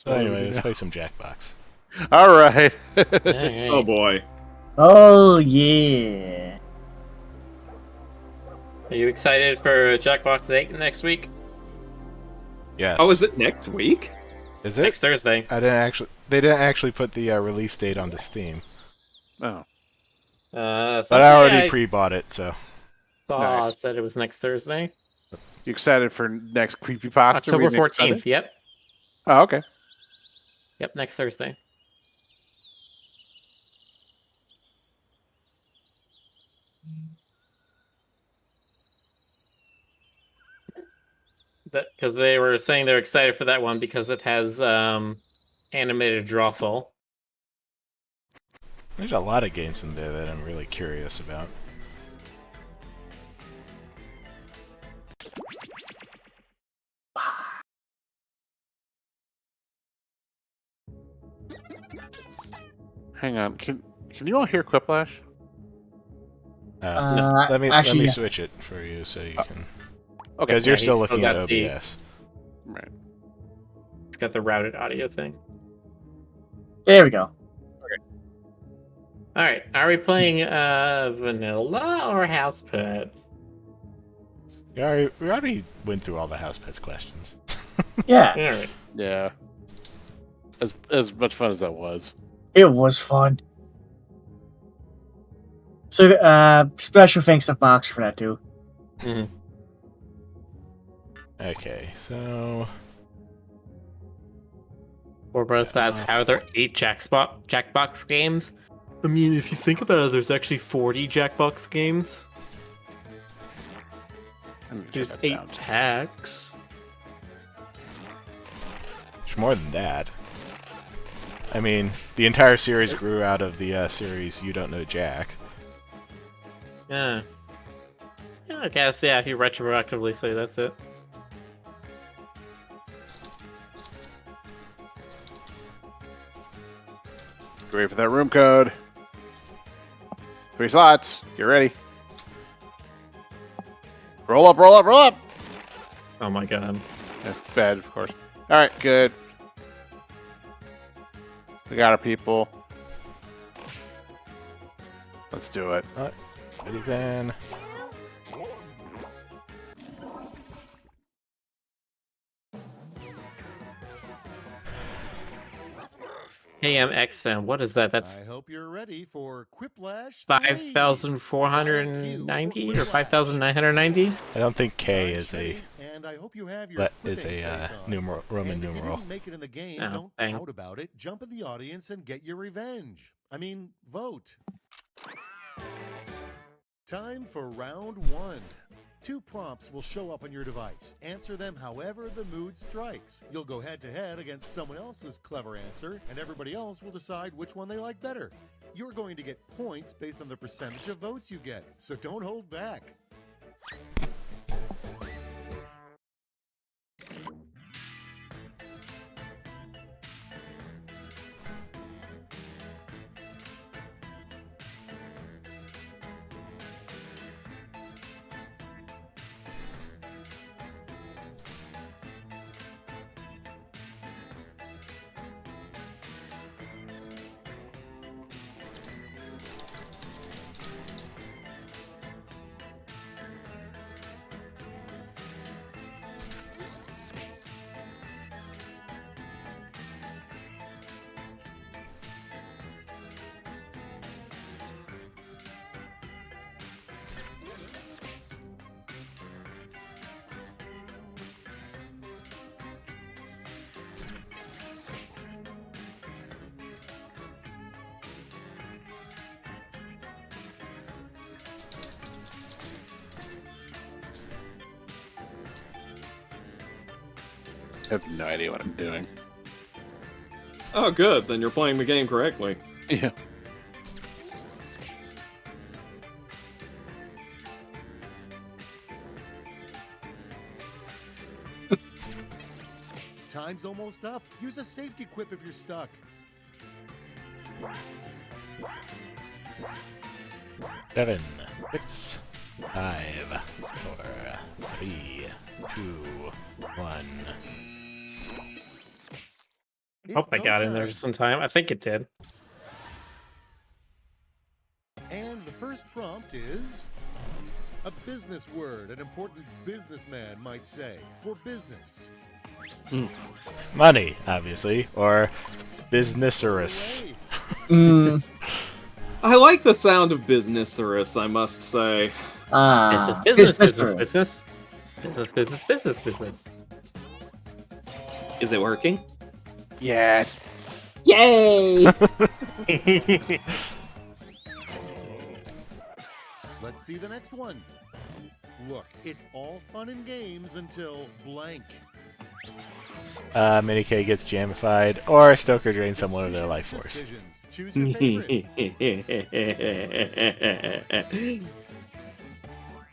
So anyway, let's play some Jackbox. All right. Oh boy. Oh yeah. Are you excited for Jackbox 8 next week? Yes. Oh, is it next week? Is it? Next Thursday. They didn't actually put the release date onto Steam. Oh. But I already pre-bought it, so. Nice. Said it was next Thursday. You excited for next creepypasta? October remix 14th, Sunday? yep. Oh, okay. Yep, next Thursday. Because they were saying they're excited for that one because it has animated drawful. There's a lot of games in there that I'm really curious about. Hang on. Can you all hear Quiplash? Let me actually, switch it for you so you can. Okay. Because you're he's still still looking at got the- OBS. Right. It's got the routed audio thing. There we go. Alright, are we playing vanilla or house pets? We already went through all the house pets questions. Yeah, Alright. Yeah. As much fun as that was. it was fun. So, special thanks to Fox for that too. Mm-hmm. Okay, so. Warburst asks, how are there 8 Jackbox games? I mean, if you think about it, there's actually 40 Jackbox games. There's 8 packs. There's more than that. I mean, the entire series grew out of the series You Don't Know Jack. Yeah. Yeah, I guess, yeah, if you retroactively say that's it. Get ready for that room code. 3 slots. Get ready. Roll up, roll up, roll up! Oh my god. That's fed, of course. Alright, good. We got our people. Let's do it. Ready then. KMXM, what is that? That's I hope you're ready for Quiplash 5,490 or 5,990? I don't think K is a and I hope you have your Roman and if numeral. you didn't make it in the game, Oh, don't dang. pout about it. Jump in the audience and get your revenge. I mean, vote. Time for round 1. 2 prompts will show up on your device. Answer them however the mood strikes. You'll go head-to-head against someone else's clever answer, and everybody else will decide which one they like better. You're going to get points based on the percentage of votes you get, so don't hold back. I have no idea what I'm doing. Oh, good. Then you're playing the game correctly. Yeah. Time's almost up. Use a safety quip if you're stuck. 7, 6, 5, 4, 3, 2, 1. Hope I got in there just in time. I think it did. And the first prompt is a business word an important businessman might say for business. Money, obviously, or businesserous. Mm. I like the sound of businesserous, I must say. Business, business. Is it working? Yes. Yay! Let's see the next one. Look, it's all fun and games until blank. Mini K gets jamified, or Stoker drains someone of their life force. Decisions. Choose your favorite.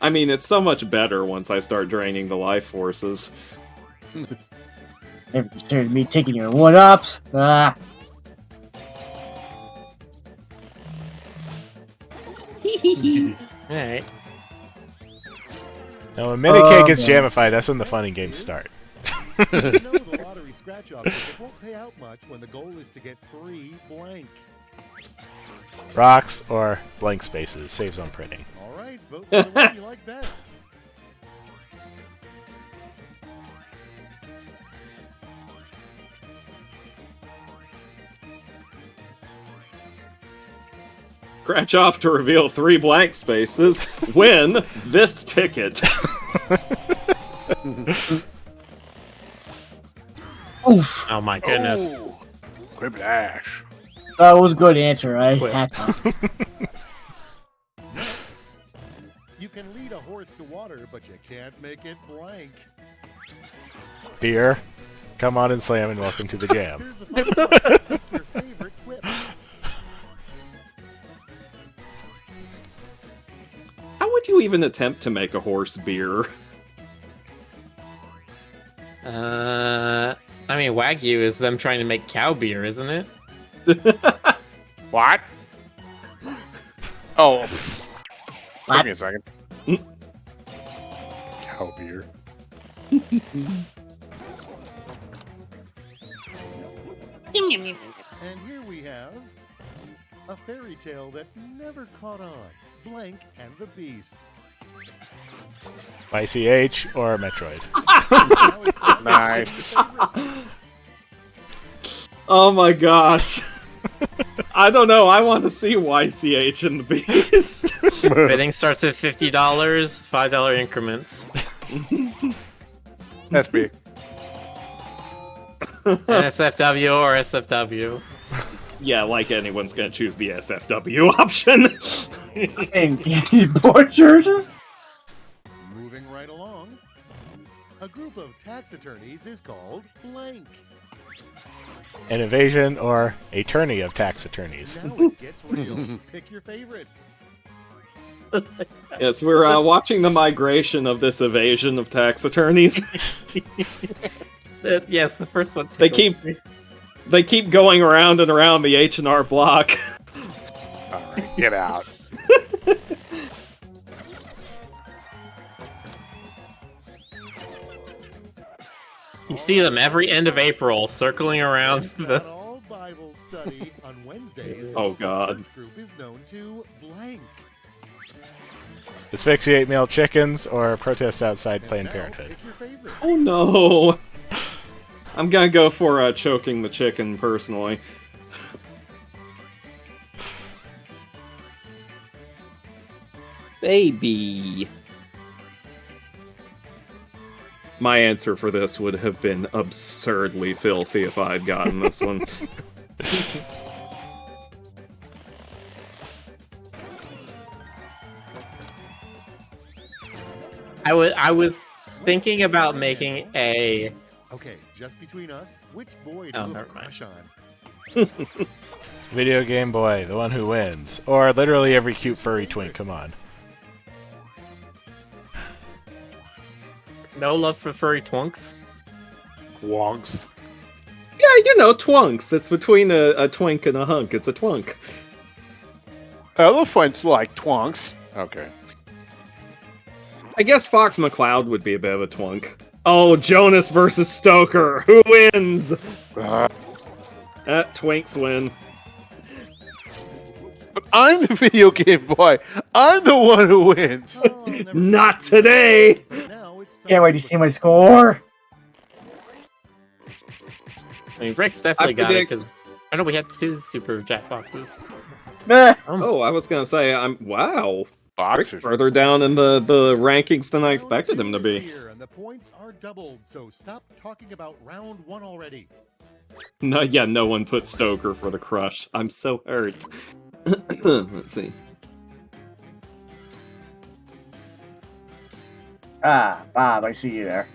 I mean, it's so much better once I start draining the life forces. Never considered me taking your one-ups. Ah. Alright. Now, when Mini K gets jamified, that's when the fun and games start. You know the lottery scratch-off ticket won't pay out much when the goal is to get free blank. Rocks or blank spaces. Saves on printing. All right, vote for the one you like best. Scratch off to reveal 3 blank spaces. Win this ticket. Oof. Oh my goodness. Oh. Quiplash. That was a good answer. I had to. Next, you can lead a horse to water, but you can't make it blank. Beer. Come on and slam and welcome to the jam. Here's the fun part. Pick your favorite quip. How would you even attempt to make a horse beer? I mean, Wagyu is them trying to make cow beer, isn't it? What? Oh. What? Give me a second. Cow beer. And here we have a fairy tale that never caught on. Blank and the Beast. YCH or Metroid. Now it's time to Nice. pick your favorite. Oh my gosh. I don't know, I want to see YCH and the Beast. Bidding starts at $50, $5 increments. That's me. NSFW or SFW. Yeah, like anyone's gonna choose the SFW option. And butchered? Moving right along. A group of tax attorneys is called blank. An evasion or a tourney of tax attorneys. Now it gets real. Pick your favorite. Yes, we're watching the migration of this evasion of tax attorneys. Yes, the first one. They tickles me. They keep going around and around the H&R block. Alright, get out. You see them every end of April circling around Not the. all Bible study on Wednesdays. Oh, the God. church group is known to blank. Asphyxiate male chickens or protest outside And Planned now Parenthood. Pick your favorite. Oh no! I'm gonna go for choking the chicken, personally. Baby. My answer for this would have been absurdly filthy if I'd gotten this one. I was thinking about making a. Okay, just between us, which boy do Oh, you have a never mind. crush on? Video Game Boy, the one who wins. Or literally every cute furry twink, come on. No love for furry twunks. Wonks. Yeah, you know, twunks. It's between a twink and a hunk. It's a twunk. Elephants like twonks. Okay. I guess Fox McCloud would be a bit of a twunk. Oh, Jonas versus Stoker. Who wins? Twinks win. But I'm the video game boy. I'm the one who wins. Oh, I'll never Not forget today! you. Now it's time Can't wait to see my score. I mean, Rick's definitely I got it predict- because I know we had 2 super Jackboxes. Meh. Oh, I was gonna say, wow. Rick's Boxers. further down in the rankings than I Round expected him to 2 is be. here, and the points are doubled, so stop talking about round 1 already. No, yeah, no one put Stoker for the crush. I'm so hurt. Let's see. Ah, Bob, I see you there.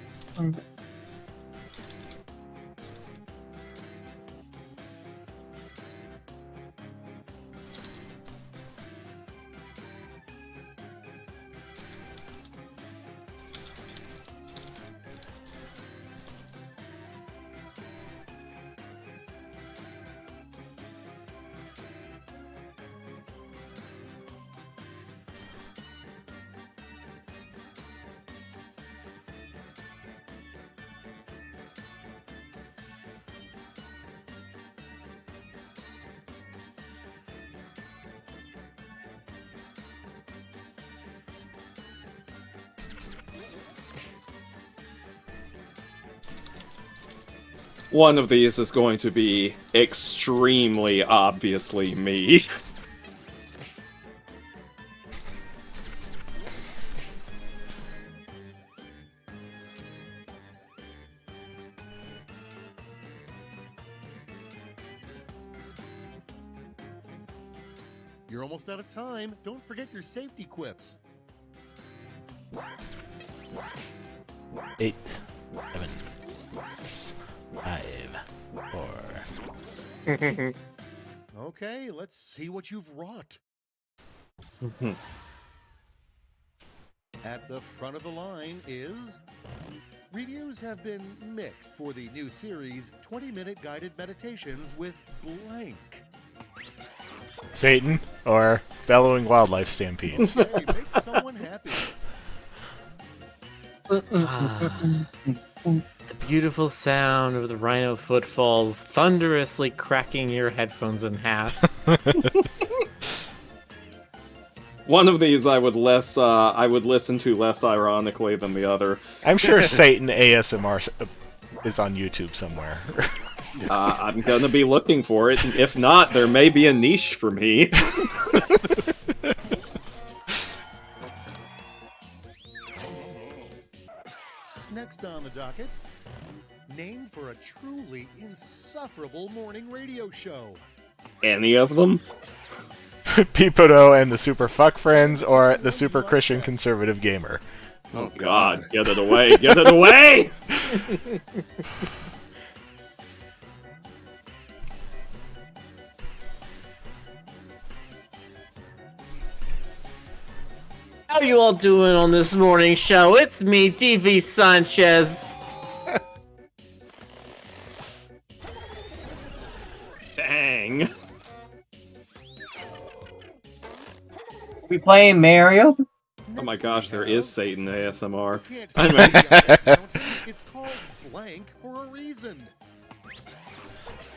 One of these is going to be extremely obviously me. You're almost out of time. Don't forget your safety quips. 8, 7, 6, 5, 4. Okay, let's see what you've wrought. At the front of the line is... Reviews have been mixed for the new series, 20-minute guided meditations with blank. Satan or bellowing wildlife stampedes. Hey, make someone happy. The beautiful sound of the rhino footfalls thunderously cracking your headphones in half. One of these I would listen to less ironically than the other. I'm sure Satan ASMR is on YouTube somewhere. I'm gonna be looking for it, and if not, there may be a niche for me. Next on the docket, named for a truly insufferable morning radio show. Any of them? Pipodo and the Super Fuck Friends or the Super Christian Conservative Gamer. Oh god, get it away, get it away! How you all doing on this morning show? It's me, DV Sanchez. Dang. We playing Mario? Oh my gosh, there is Satan ASMR. Can't I see mean- the mountain. It's called blank for a reason.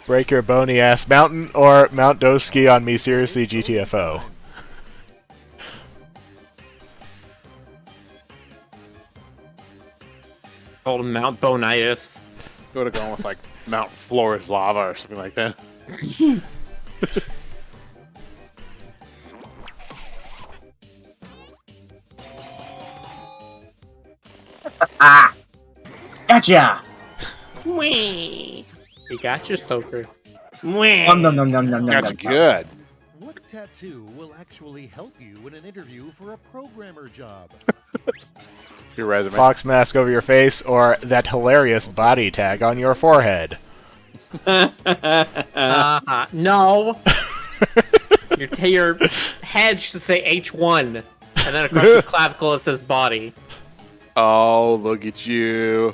Break your bony ass mountain or Mount Doski on me seriously GTFO. Called him Mount Bonitis. Go to going with like Mount Flores lava or something like that. Ah! Gotcha! Whee! You got your soaker. Nom nom nom nom nom nom. That's nom. good. What tattoo will actually help you in an interview for a programmer job? Your resume. Fox mask over your face or that hilarious body tag on your forehead. No. your head should say H1, and then across your clavicle it says body. Oh, look at you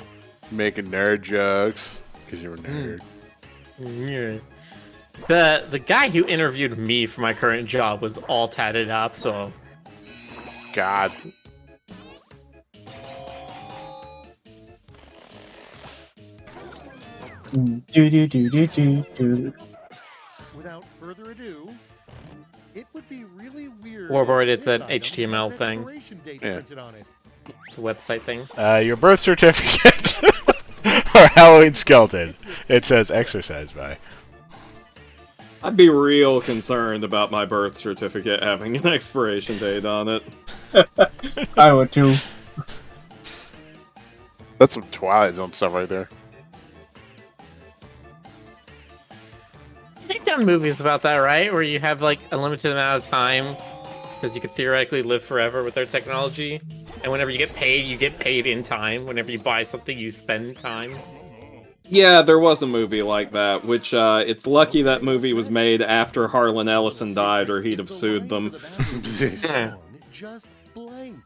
making nerd jokes because you're a nerd. Yeah. The guy who interviewed me for my current job was all tatted up, so God. Do do do do do do. Without further ado, it would be really weird. Warboard, if it's this an item HTML had an thing. expiration date Yeah. printed on it. It's a website thing. Your birth certificate or Halloween skeleton. It says exercise by. I'd be real concerned about my birth certificate having an expiration date on it. I would too. That's some Twilight Zone stuff right there. They've done movies about that, right? Where you have like a limited amount of time because you could theoretically live forever with their technology. And whenever you get paid in time. Whenever you buy something, you spend time. Yeah, there was a movie like that, which it's lucky that movie was made after Harlan Ellison died, or he'd have sued them. Just blank.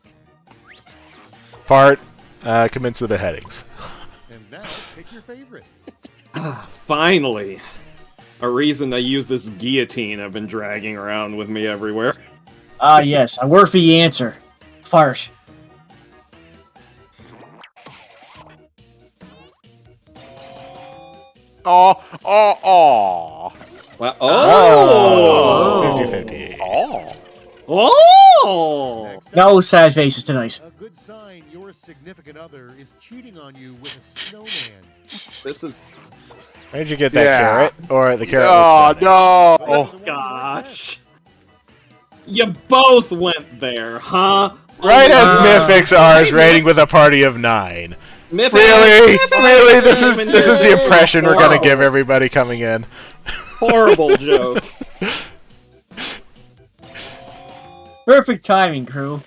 Part commence the beheadings. And now, pick your favorite. Finally! A reason to use this guillotine I've been dragging around with me everywhere. Ah, yes, a worthy answer. Fart. Oh. Well, Oh, 50-50. Oh. Oh! Next up, No sad faces tonight. a good sign your significant other is cheating on you with a snowman. This is... Where did you get that Yeah. carrot? Or the carrot? Oh, looks funny? no. Oh, gosh. You both went there, huh? Right as Oh, Mythics are is rating with a party of 9. Mythic- Really? Mythic- Really? This is the Horrible. impression we're gonna give everybody coming in. Horrible joke. Perfect timing, crew.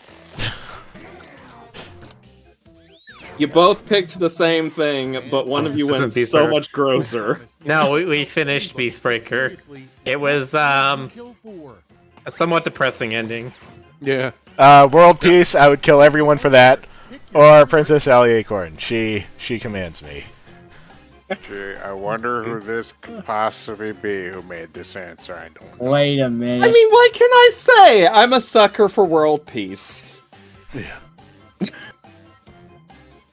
You both picked the same thing, but one of you This went isn't Beast so Breaker. much grosser. No, we finished Beastbreaker. It was a somewhat depressing ending. Yeah. World Peace, I would kill everyone for that. Or Princess Sally Acorn. She commands me. Gee, I wonder who this could possibly be who made this answer. I don't know. Wait a minute. I mean, what can I say? I'm a sucker for world peace.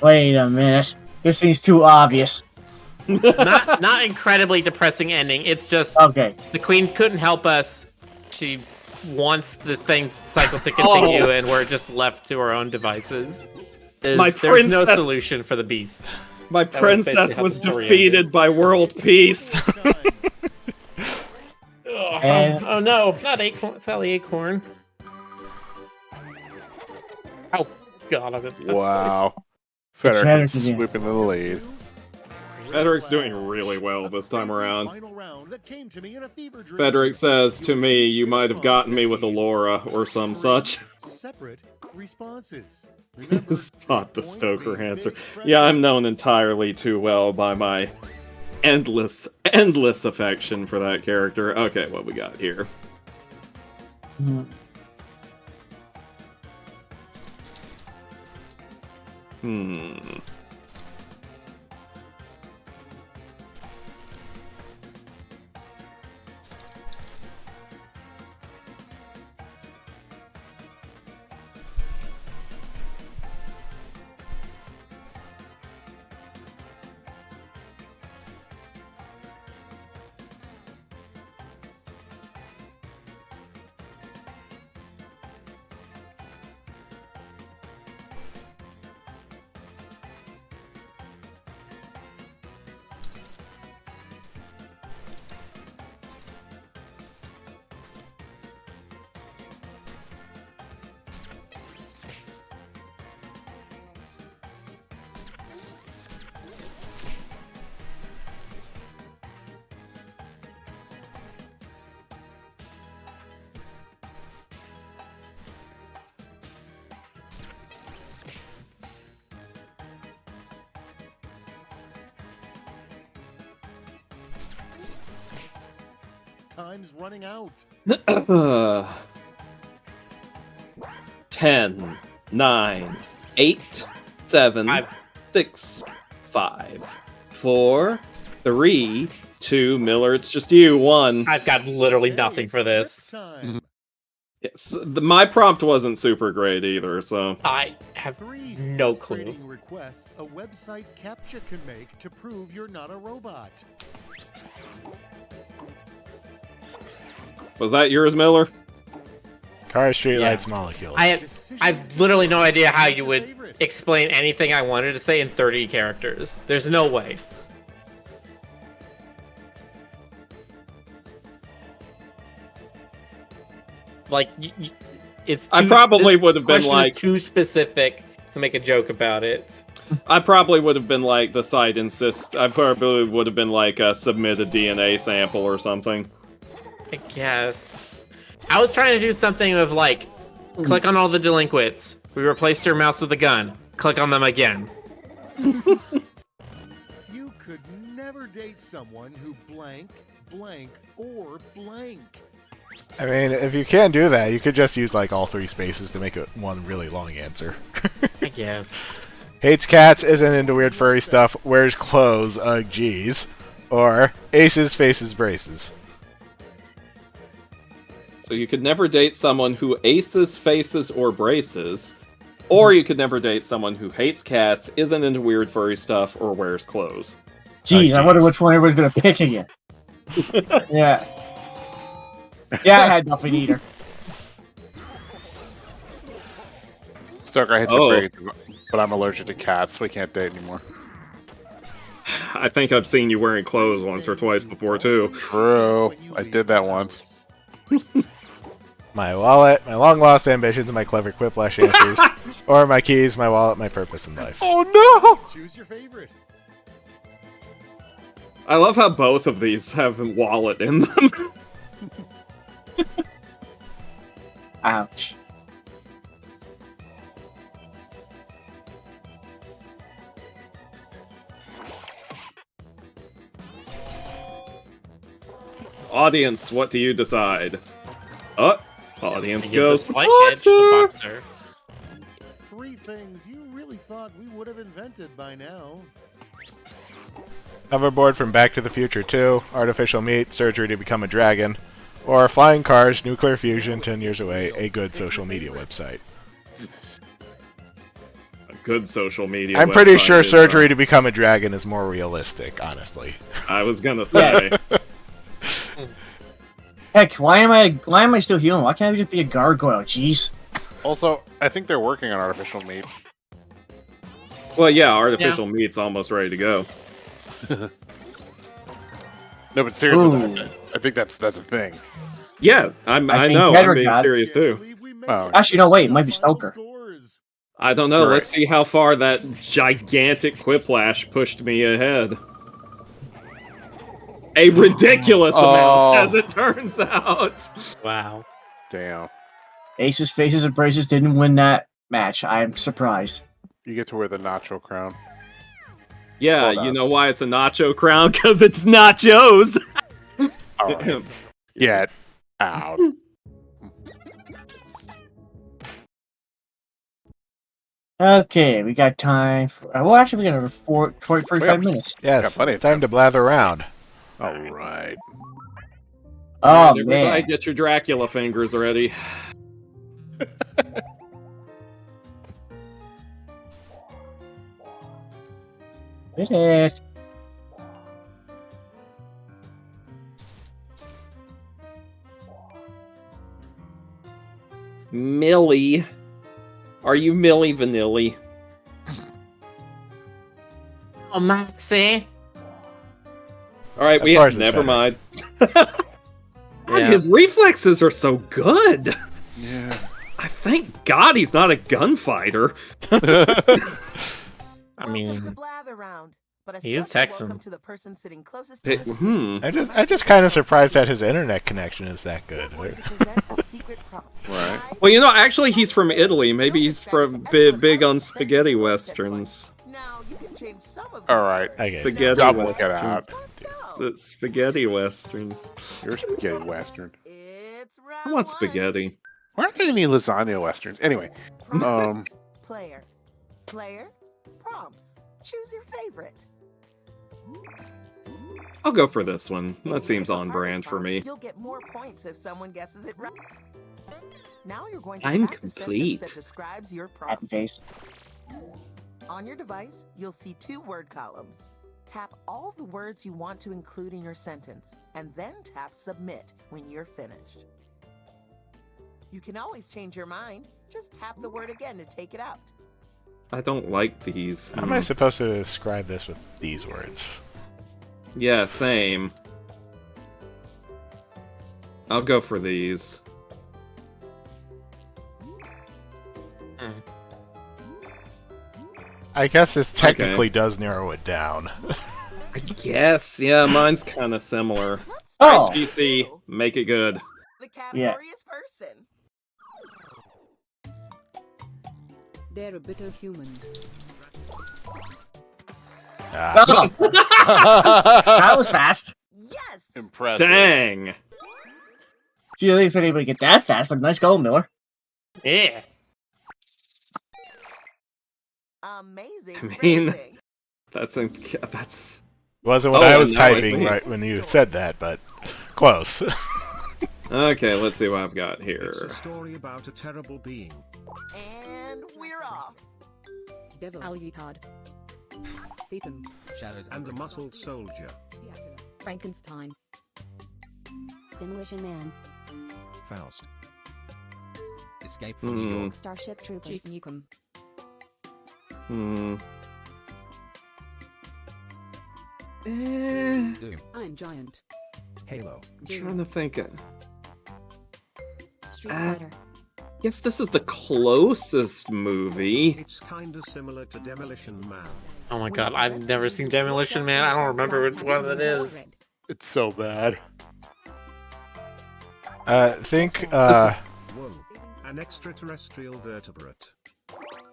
Wait a minute. This seems too obvious. Not incredibly depressing ending. It's just Okay. the queen couldn't help us. She wants the thing cycle to continue, and we're just left to our own devices. There's no princess- solution for the beast. My was princess basically how was the story defeated by world peace. And- Oh no, not Acorn, Sally Acorn. Oh god, that's Wow. It's Federer Federer's again. swooping the lead. Federic's doing really well this time around. Final round that came to me in a fever dream. Frederick says to me, you might have gotten me with Laura or some such. Separate responses. Remember, Spot the points Stoker mean answer. big Yeah, I'm pressure. known entirely too well by my endless affection for that character. Okay, what we got here? Hmm. Time's running out. 10, 9, 8, 7, Five. 6, 5, 4, 3, 2, Miller, it's just you, 1. I've got literally Okay, nothing it's for this. trip time. Yes, my prompt wasn't super great either, so... I have 3 no clue. frustrating requests a website CAPTCHA can make to prove you're not a robot. Was that yours, Miller? Cars, streetlights, Yeah. molecules. I've literally no idea how you would explain anything I wanted to say in 30 characters. There's no way. Like, it's. I probably would have been question is like... too specific to make a joke about it. I probably would have been like, the site insists... I probably would have been like, submit a DNA sample or something. I guess. I was trying to do something of like, click on all the delinquents. We replaced your mouse with a gun. Click on them again. You could never date someone who blank, blank, or blank. I mean, if you can't do that, you could just use like all 3 spaces to make it one really long answer. I guess. Hates cats, isn't into weird furry stuff, wears clothes, ugh geez. Or aces, faces, braces. So you could never date someone who aces, faces, or braces. Or you could never date someone who hates cats, isn't into weird furry stuff, or wears clothes. Jeez, I wonder which one everyone's gonna pick again. Yeah. Yeah, I had nothing either. Stoker, I hate Oh. to break it, but I'm allergic to cats, so we can't date anymore. I think I've seen you wearing clothes once or twice before, too. True. I did that once. My wallet, my long-lost ambitions, and my clever quiplash answers. Or my keys, my wallet, my purpose in life. Oh no! Choose your favorite. I love how both of these have a wallet in them. Ouch. Audience, what do you decide? Audience Give the goes, slight edge to the Boxer! boxer. 3 things you really thought we would have invented by now. Hoverboard from Back to the Future 2, artificial meat, surgery to become a dragon, or flying cars, nuclear fusion, 10 years away, a good social media website. A good social media I'm pretty website sure is, surgery to become a dragon is more realistic, honestly. I was gonna say. Heck, why am I still healing? Why can't I just be a gargoyle? Jeez. Also, I think they're working on artificial meat. Well, yeah, artificial meat's almost ready to go. No, but seriously, Ooh. I think that's a thing. Yeah, I think know, better I'm being God. serious too. Oh. Actually, no, wait, it might be Stoker. I don't know, Right. let's see how far that gigantic Quiplash pushed me ahead. A ridiculous amount, as it turns out. Wow. Damn. Aces, faces, and braces didn't win that match. I am surprised. You get to wear the nacho crown. Yeah, Well done. you know why it's a nacho crown? Because it's nachos! Alright. Get out. Okay, we got time for... well, actually, we got 45 Yeah. minutes. Yes, Got plenty of time to blather around. Alright. Oh, Everybody man. get your Dracula fingers ready. It is. Millie. Are you Millie Vanilli? Oh, Maxie. Alright, Of we course have... it's Never better. mind. God, Yeah. his reflexes are so good! Yeah. I thank God he's not a gunfighter. I mean, Blather round, but a he is special Texan. welcome to the person sitting closest to us. I'm just kind of surprised that his internet connection is that good. To present a secret prop. Right. Well, you know, actually, he's from Italy. Maybe he's from big on spaghetti westerns. Now you can change some of Alright. I get it. Spaghetti Double westerns. get out. The spaghetti westerns. You're a spaghetti western. It's I round want one. spaghetti. Why aren't there any lasagna westerns? Anyway. Player. Prompts. Choose your favorite. I'll go for this one. That seems on brand for me. You'll get more points if someone guesses it right. Now you're going to I'm practice complete. sentence that describes your Happy prompt. face. On your device, you'll see 2 word columns. Tap all the words you want to include in your sentence, and then tap Submit when you're finished. You can always change your mind. Just tap the word again to take it out. I don't like these. How am I supposed to describe this with these words? Yeah, same. I'll go for these. I guess this technically does narrow it down. I guess. Yeah, mine's kind of similar. Let's Oh. start. GC, make it good. The category is person. They're a bitter human. Ah. Oh, that was fast. Yes. Impressive. Dang. Gee, at least been able to get that fast, but nice going, Miller. Yeah. Amazing. I mean- phrasing. That's. Wasn't what Oh, I was now I typing think. right when you said that, but close. Okay, let's see what I've got It's here. a story about a terrible being. And we're off. Devil Alucard. Satan. Shadows And the muscled soldier. Frankenstein. Demolition Man, Faust. Escape from New York. Starship Troopers, Duke Nukem. Doom. Iron Giant. Halo. I'm trying to think. Street Ah. Fighter, Guess this is the closest movie. It's kinda similar to Demolition Man. Oh my god, I've never seen Demolition Man. I don't remember which one it is. It's so bad. Think, Whoa. An extraterrestrial vertebrate.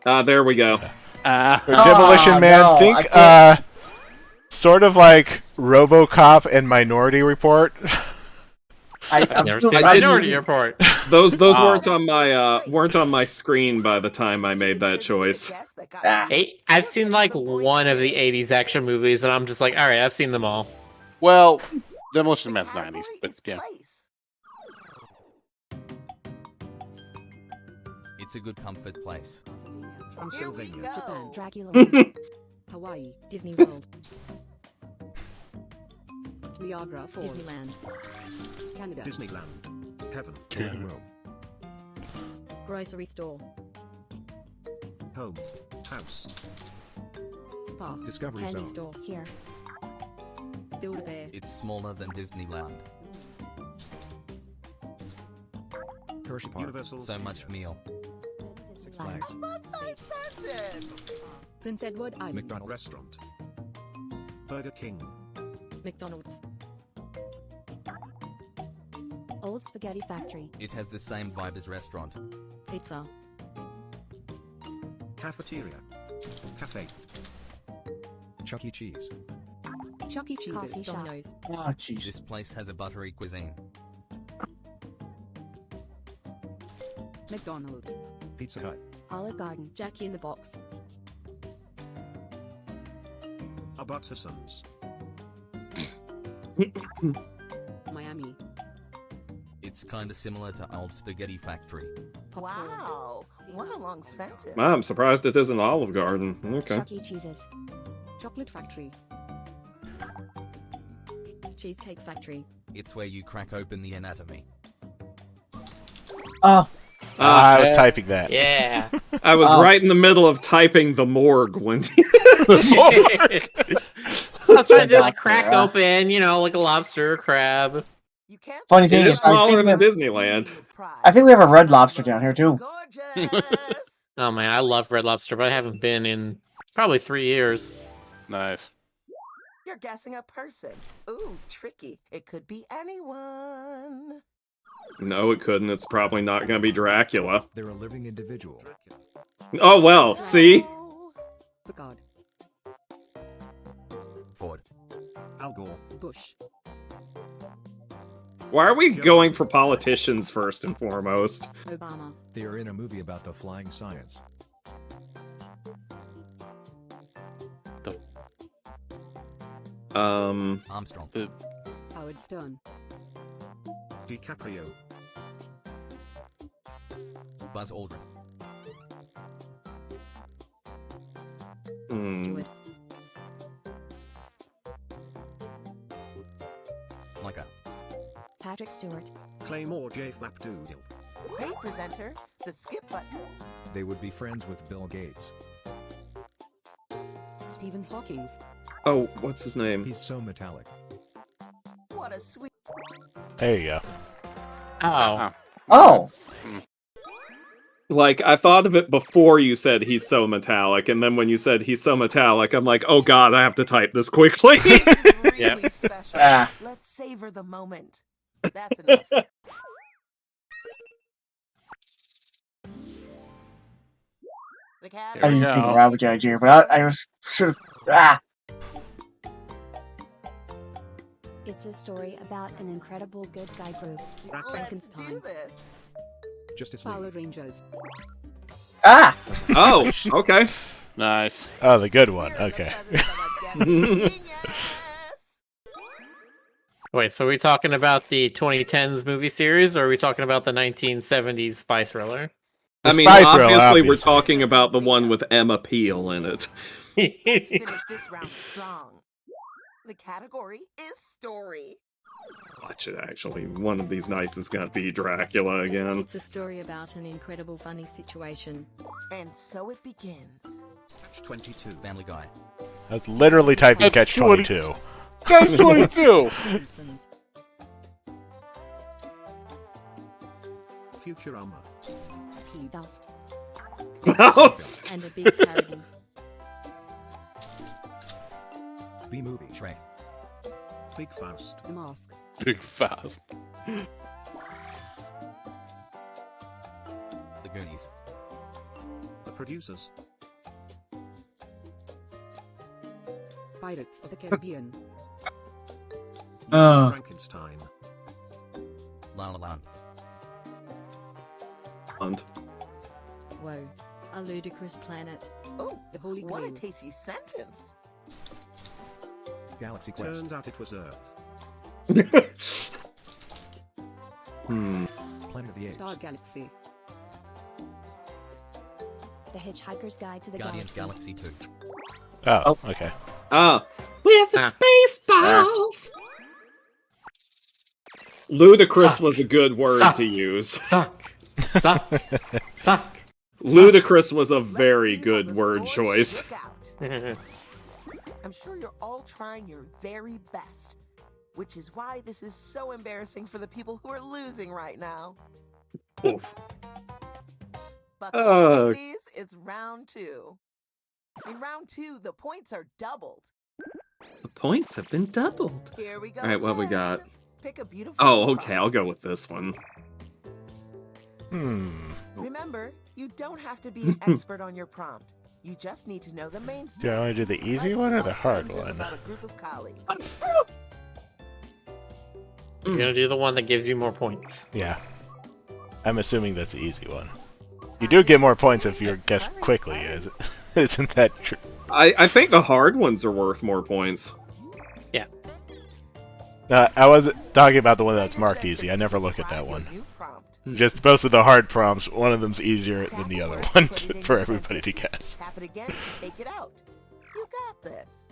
There we go. for Demolition Oh, Man, no, I think, can't- sort of like RoboCop and Minority Report. I've never seen I Minority didn't- Report. Those Wow. weren't on my screen by the time I made that choice. I've seen like one of the 80s action movies, and I'm just like, alright, I've seen them all. Well, Demolition Man's 90s, but yeah. It's a good comfort place. Transylvania. Japan. Dracula, Hawaii. Disney World, Niagara Falls. Disneyland, Canada. Disneyland. Heaven. Rome. grocery store, Home. House. Spa. Discovery candy Zone. store, here, Build-A-Bear. It's smaller than Disneyland. Hershey Park. Universal So much Studio. meal. Six Disneyland, Flags. Prince Edward Island. McDonald's restaurant. Burger King. McDonald's. Old Spaghetti Factory, It has the same vibe as restaurant. Pizza. Cafeteria. Cafe. Chuck E. Cheese. Chuck E. Cheese's. Coffee shop. Domino's. Oh, jeez. This place has a buttery cuisine. McDonald's. Pizza Hut. Olive Garden, Jackie in the Box. Abutsons. Miami. It's kinda similar to Old Spaghetti Factory. Popcorn. Wow, what a long sentence. I'm surprised it isn't Olive Garden. Okay. Chuck E. Cheese's, Chocolate Factory. Cheesecake Factory. It's where you crack open the anatomy. Oh, I was typing that. Yeah. I was Oh. right in the middle of typing the morgue when I was trying to do like crack Yeah. open, you know, like a lobster or crab. You can't Funny it thing is is, I smaller think, than we have, Disneyland. I think we have a red lobster down here too. Gorgeous. Oh man, I love Red Lobster, but I haven't been in probably 3 years. Nice. You're guessing a person. Ooh, tricky. It could be anyone. No, it couldn't. It's probably not going to be Dracula. They're a living individual. Oh well, see? Oh, Picard. Ford. Al Gore. Bush. Why are we going for politicians first and foremost? Obama. They are in a movie about the flying science. Armstrong. Howard Stern. DiCaprio. Buzz Aldrin. Hmm. Micah. Patrick Stewart. Claymore J. Flapdoodle. Hey, presenter, the skip button. They would be friends with Bill Gates. Stephen Hawking. Oh, what's his name? He's so metallic. What a sweet. There you go. Oh. Oh, Like, I thought of it before you said he's so metallic, and then when you said he's so metallic, I'm like, oh god, I have to type this quickly. Really special. Ah. Let's savor the moment. That's enough. The cat. I didn't think of the idea, but I was sort of. It's a story about an incredible good guy group. Let's do Frankenstein. this. Justice Power League. Rangers. Ah! Oh, okay. Nice. Oh, the good one. Here are the Okay. feathers of a genius. Wait, so are we talking about the 2010s movie series, or are we talking about the 1970s spy thriller? I mean, spy thriller, obviously, we're obviously. talking about the one with Emma Peel in it. Let's finish this round strong. The category is story. Watch it, actually. One of these nights is gonna be Dracula again. It's a story about an incredible funny situation. And so it begins. Catch 22. Family Guy. I was literally typing That's Catch 22. Catch 22! Simpsons. Futurama. Ski Dust. Mouse! And a big parody. B-movie. Shrek. Big Faust. The Mask. Big Faust. The Goonies. The Producers. Pirates of the Caribbean. Frankenstein. La La Land. And Whoa. A ludicrous planet. Oh, The Holy what a Grail. tasty sentence. Galaxy Quest. Turns out it was Earth. Planet of the Apes. Star Galaxy. The Hitchhiker's Guide to the Guardians Galaxy. Galaxy 2. Oh, okay. with the space balls. Ludicrous Suck. was a good word Suck. to use. Suck. Suck. Suck. Ludicrous was a very Let's see how good the word story choice. shook out. I'm sure you're all trying your very best, which is why this is so embarrassing for the people who are losing right now. Oof. Buckle up, ladies, it's round 2. In round 2, the points are doubled. The points have been doubled. Here we go. All right, what we again. got? Pick a beautiful. Oh, okay, prompt. I'll go with this one. Remember, you don't have to be an expert on your prompt. You just need to know the main Do I story. want to do the easy Like one or Lost the hard Friends is one? about a group of colleagues. You're gonna do the one that gives you more points. Yeah. I'm assuming that's the easy one. You do get more points if you guess quickly, isn't that true? I think the hard ones are worth more points. Yeah. I wasn't talking about the one that's marked easy. I never look at that one. Just most of the hard prompts, one of them's easier than the other one for everybody to guess. Tap it again to take it out. You got this.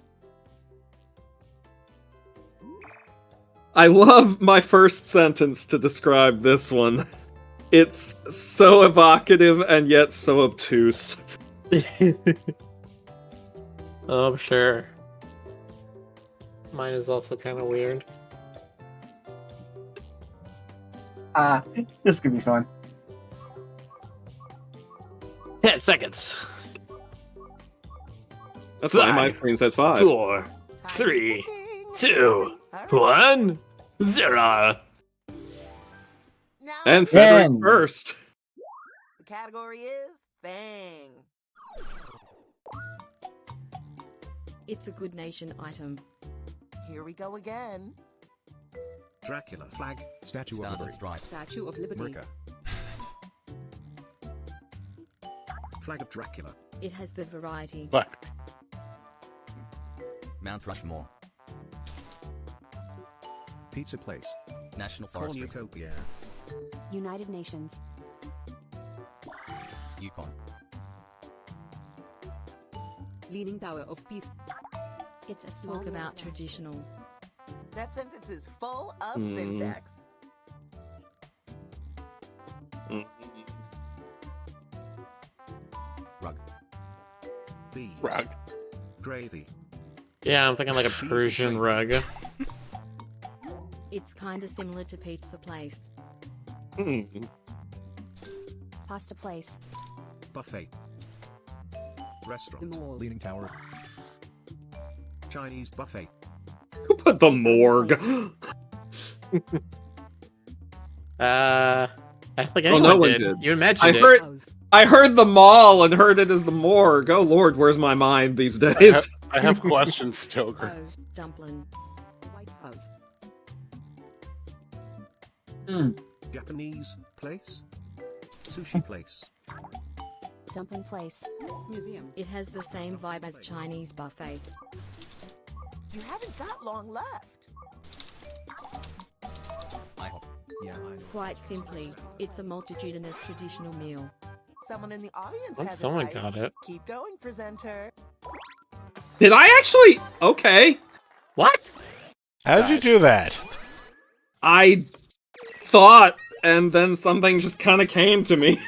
I love my first sentence to describe this one. It's so evocative and yet so obtuse. Oh, sure. Mine is also kind of weird. This could be fun. 10 seconds. That's why my 5, screen says 5. 4, 3, 2, 1, 0. And Frederick Ten. first. The category is Thing. It's a good nation item. Here we go again. Dracula. Flag. Statue of Stars and Liberty. Stripes. Statue of Liberty. Merca. Flag of Dracula. It has the variety. Black. Mount Rushmore. Pizza Place. National Forestry. Cornucopia. United Nations. Yukon. Leaning Tower of Peace. It's a small Talk about traditional. That sentence is full of syntax. Rug. Bees. Rug. Gravy. Yeah, I'm thinking like a Persian rug. It's kinda similar to Pizza Place. Pasta Place. Buffet. Restaurant. The mall. Leaning Tower. Chinese buffet. Who put the morgue? I don't think Oh, anyone no one did. did. You mentioned I it. heard, I heard the mall and heard it as the morgue. Oh lord, where's my mind these days? I have questions still. Oh, dumpling. White House. Japanese place. Sushi place. Dumpling Place. Museum. It has the same vibe as Chinese buffet. You haven't got long left. IHOP. Yeah, I know. Quite simply, it's a multitudinous traditional meal. Someone in the audience Hope has someone it right. got it. Keep going, presenter. Did I actually? Okay. What? How did you do that? I thought, and then something just kind of came to me.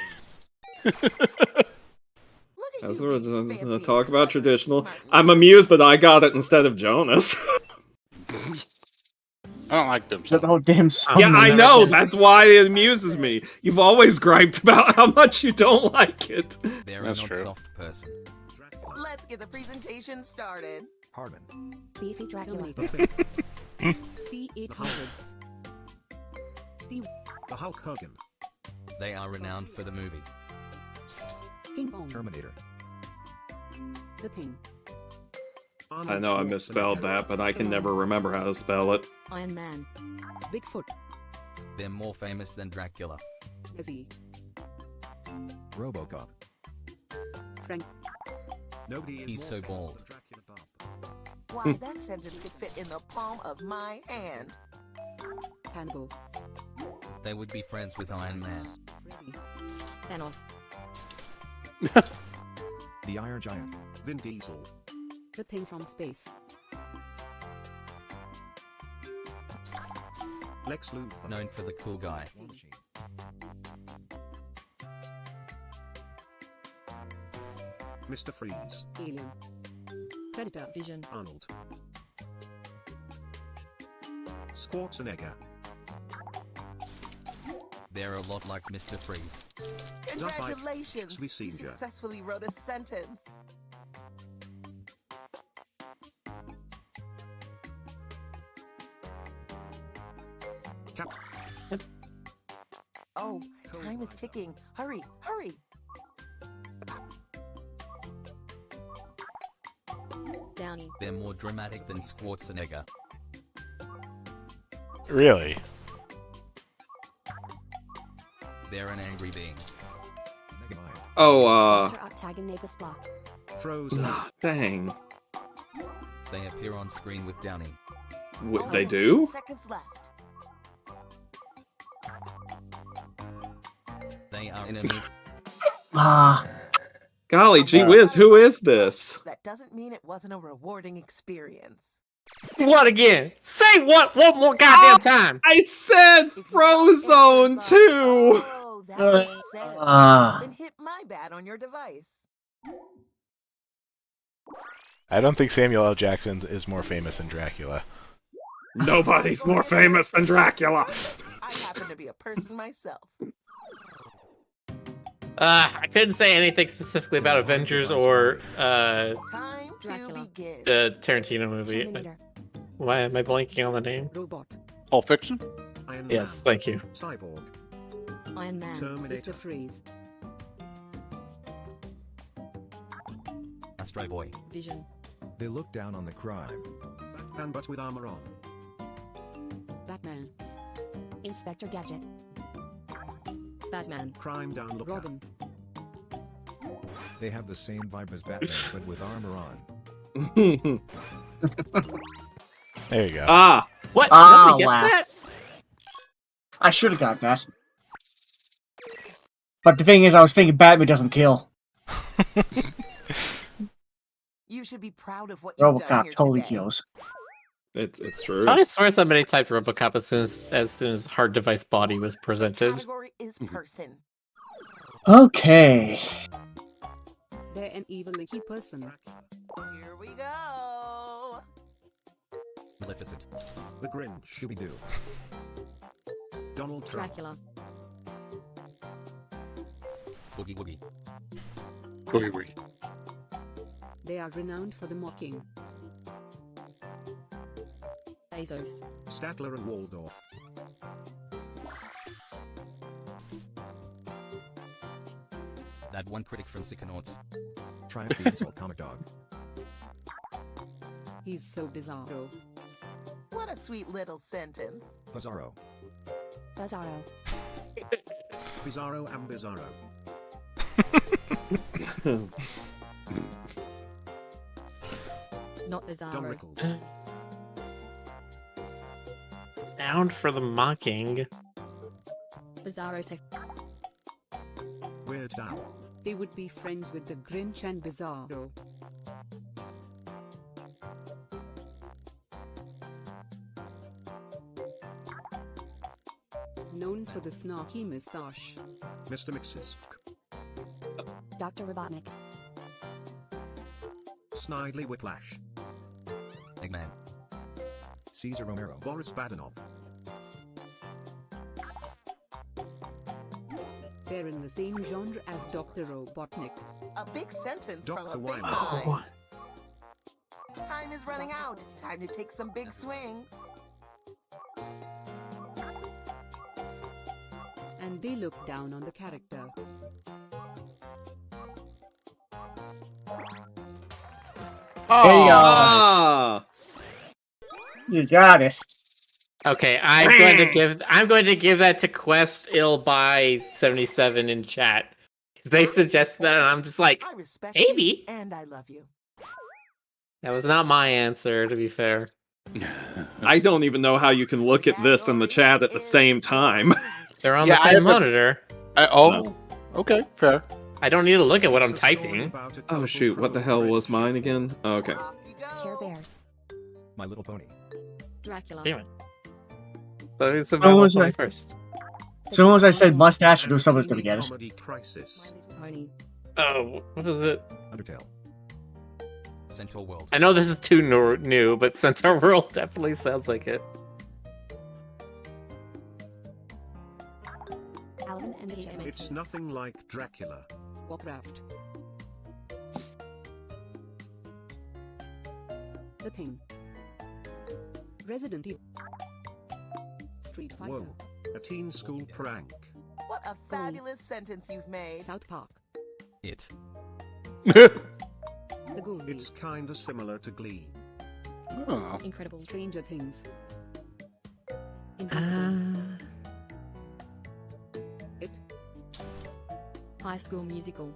Look at As you we're being gonna fancy talk and about clever, traditional, smart and I'm amused that I got it instead of Jonas. I don't like them. The whole damn song. Yeah, I is- know. That's why it amuses me. You've always griped about how much you don't like it. They're That's a not true. soft person. Dracula. Let's get the presentation started. Harmon. Beefy Dracula. Buffet. T-800. The Hulk Hogan. They are renowned for the movie. King Kong. Terminator. The King. Arnold I know I misspelled Schwarzenegger. that, but I can never remember how to spell it. Iron Man. Bigfoot. They're more famous than Dracula. Nessie. RoboCop. Frank. Nobody is He's more so famous bald. than Dracula Bob. Why, that sentence could fit in the palm of my hand. Hannibal. They would be friends with Iron Man. Freddy. Thanos. The Iron Giant. Vin Diesel. The Thing from Space. Lex Luthor. Known for the cool guy. War Machine. Mr. Freeze. Alien. Predator. Vision. Arnold. Schwarzenegger. They're a lot like Mr. Freeze. Not like Congratulations! Sweet You Singer. successfully wrote a sentence. Cap. Oh, time is ticking. Hurry, hurry! Downey. They're more dramatic than Schwarzenegger. Really? They're an angry being. Megamind. Oh, Dr. Octagon Block. Frozen. dang. They appear on screen with Downey. What, they Only do? 8 seconds left. They are in a movie. Ah, Golly gee whiz, who is this? That doesn't mean it wasn't a rewarding experience. What again? Say what one more goddamn time. I said If you don't answer Frozone by, too! Oh, that makes sense. ah. Then hit my bad on your device. I don't think Samuel L. Jackson is more famous than Dracula. Nobody's more famous than Dracula! I happen to be a person myself. I couldn't say anything specifically about Avengers or Time to Dracula. begin. the Tarantino movie. Terminator. Why am I blanking on the name? Robot. All fiction? Iron Man. Yes, thank you. Cyborg. Iron Man. Terminator. Mr. Freeze. Astro Boy. Vision. They look down on the crime. Batman but with armor on. Batman. Inspector Gadget. Batman. Crime down lookout. Robin. They have the same vibe as Batman but with armor on. There you go. Ah! What? Ah, Nobody gets wow. that? I should have got that. But the thing is, I was thinking Batman doesn't kill. You should be proud of what you've done RoboCop here totally today. kills. It's true. I swear somebody typed RoboCop as soon as hard device body was The presented. category is person. Okay. They're an evil icky person. Here we go. Maleficent. The Grinch. Scooby-Doo. Donald Trump. Dracula. Boogie Woogie. Boogie Woogie. They are renowned for the mocking. Bezos. Statler and Waldorf. That one critic from Psychonauts. Triumph the Insult Comic Dog. He's so bizarre. What a sweet little sentence. Bizarro. Bizarro. Bizarro and Bizarro. Not Don Bizarro. Rickles. Renowned for the mocking. Bizarro Tech. Weird Al. They would be friends with the Grinch and Bizarro. Known for the snarky moustache. Mr. Mixes. Dr. Robotnik. Snidely Whiplash. Eggman. Caesar Romero. Boris Badenov. They're in the same genre as Dr. Robotnik. A big sentence from a Dr. big Wyman. mind. Time is running out. Time to take some big swings. And they look down on the character. There you go. Ah! You got it. Okay, I'm going to give that to Quest Ill by 77 in chat. Because they suggested that and I'm just like, I respect maybe. you and I love you. That was not my answer, to be fair. I don't even know how you can look at this in the chat at the same time. They're on Yeah, the I same have to- monitor. Okay, fair. I don't need to look at what I'm It's a story typing. about a Oh colorful shoot, what the hell criminal was Grinch. mine again? Oh, okay. Off you Care go. Bears. My Little Pony. Dracula. Damn it. But it's Oh, about was I- first. As soon as I said mustache, I knew someone's gonna get it. Comedy Crisis. Pony. Oh, what was it? Undertale. Centaur World. I know this is too new, but Centaur World definitely sounds like it. Alvin and the Chipmunks. It's nothing like Dracula. Warcraft. The Thing. Resident Evil. Street Fighter. Whoa. A teen school prank. What a fabulous sentence you've made. South Park. It. The Goonies. It's kinda similar to Glee. Oh. Incredibles. Stranger Things. Invincible. It. High School Musical.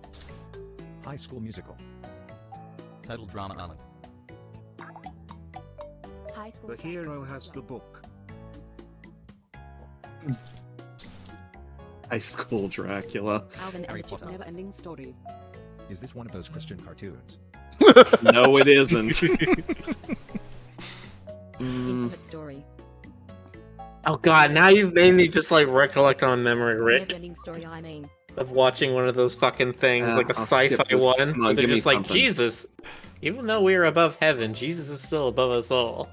High School Musical. Total Drama Island. High School. The hero has the book. High School Dracula. Alvin and Harry the Potter. Chipmunks. Never ending story. Is this one of those Christian cartoons? No, it isn't. Infinite Story. Oh god, now you've made me just like recollect on memory, Rick, Never ending story, I mean. of watching one of those fucking things, like a I'll skip sci-fi this. one, Come on, where they're give me just like, something. Jesus, even though we are above heaven, Jesus is still above us all.